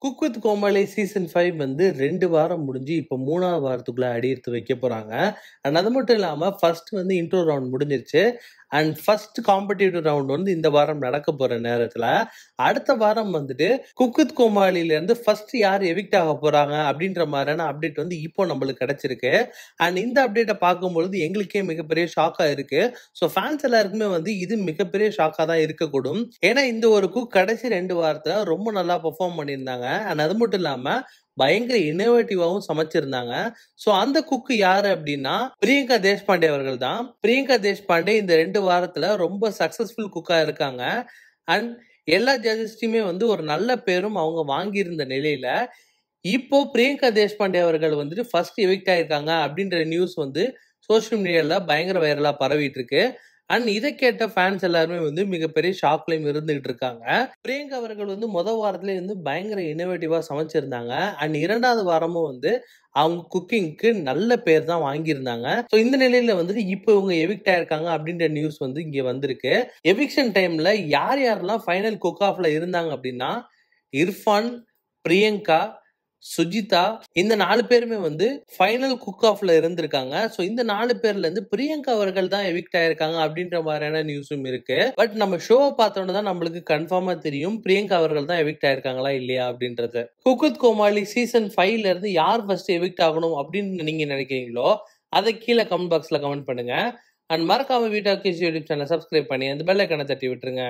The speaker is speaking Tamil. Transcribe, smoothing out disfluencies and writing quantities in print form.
குக் வித் கோமாளி சீசன் 5 வந்து 2 வாரம் முடிஞ்சு இப்போ 3வது வாரத்துக்குள்ள அடி எடுத்து வைக்க போறாங்க. அண்ட் அது மட்டும் இல்லாம ஃபர்ஸ்ட் வந்து இன்ட்ரோ ரவுண்ட் முடிஞ்சிருச்சு. அண்ட் ஃபர்ஸ்ட் காம்படிட்டிவ் ரவுண்ட் வந்து இந்த வாரம் நடக்க போற நேரத்துல அடுத்த வாரம் வந்துட்டு குக் வித் கோமாளில இருந்து ஃபர்ஸ்ட் யார் எவிக்ட் ஆக போறாங்க அப்படின்ற மாதிரியான அப்டேட் வந்து இப்போ நம்மளுக்கு கிடைச்சிருக்கு. அண்ட் இந்த அப்டேட்டை பார்க்கும்பொழுது எங்களுக்கே மிகப்பெரிய ஷாக்கா இருக்கு. ஸோ ஃபேன்ஸ் எல்லாருக்குமே வந்து இது மிகப்பெரிய ஷாக்கா தான் இருக்கக்கூடும். ஏன்னா இந்த ஒரு குக் கடைசி 2 வாரத்துல ரொம்ப நல்லா பெர்ஃபார்ம் பண்ணியிருந்தாங்க. அண்ட் அது மட்டும் இல்லாம பயங்கர இன்னோவேட்டிவாவும் சமைச்சிருந்தாங்க. சோ அந்த குக் யாரு அப்படின்னா பிரியங்கா தேஷ்பாண்டே அவர்கள் தான். பிரியங்கா தேஷ்பாண்டே இந்த 2 வாரத்துல ரொம்ப சக்சஸ்ஃபுல் குக்கா இருக்காங்க. அண்ட் எல்லா ஜட்ஜஸ்டையுமே வந்து ஒரு நல்ல பேரும் அவங்க வாங்கியிருந்த நிலையில இப்போ பிரியங்கா தேஷ்பாண்டே அவர்கள் வந்துட்டு ஃபர்ஸ்ட் எவிக்ட் ஆயிருக்காங்க அப்படின்ற நியூஸ் வந்து சோசியல் மீடியால பயங்கர வைரலா பரவிட்டு இருக்கு. அண்ட் இதை கேட்ட ஃபேன்ஸ் எல்லாருமே வந்து மிகப்பெரிய ஷாக்லயும் இருந்துகிட்டு இருக்காங்க. பிரியங்கா அவர்கள் வந்து முதல் வாரத்துல வந்து பயங்கர இன்னோவேட்டிவா சமைச்சிருந்தாங்க. அண்ட் 2வது வாரமும் வந்து அவங்க குக்கிங்க்கு நல்ல பேர் தான் வாங்கியிருந்தாங்க. ஸோ இந்த நிலையில வந்துட்டு இப்போ இவங்க எவிக்ட் ஆயிருக்காங்க அப்படின்ற நியூஸ் வந்து இங்க வந்திருக்கு. எவிக்ஷன் டைம்ல யார் யாரெல்லாம் ஃபைனல் குக் ஆஃப்ல இருந்தாங்க அப்படின்னா இர்ஃபான், பிரியங்கா, சுஜிதா இந்த 4 பேருமே வந்து ஃபைனல் குக் ஆஃப்ல இருந்திருக்காங்க. சோ இந்த 4 பேர்ல இருந்து பிரியங்கா அவர்கள் தான் எவிக்ட் ஆயிருக்காங்க அப்படின்ற மாதிரியான நியூஸும் இருக்கு. பட் நம்ம ஷோவை பார்த்தோன்னு தான் நம்மளுக்கு கன்ஃபார்மா தெரியும் பிரியங்கா அவர்கள் தான் எவிக்ட் ஆயிருக்காங்களா இல்லையா அப்படின்றது. குக் வித் கோமாளி சீசன் 5ல இருந்து யார் ஃபர்ஸ்ட் எவிக்ட் ஆகணும் அப்படின்னு நீங்க நினைக்கிறீங்களோ அதை கீழே கமெண்ட் பாக்ஸ்ல கமெண்ட் பண்ணுங்க. அண்ட் மறக்காம வீடியோ யூடியூப் சேனல் சப்ஸ்கிரைப் பண்ணி அந்த பெல் ஐகானை தட்டி விட்டுருங்க.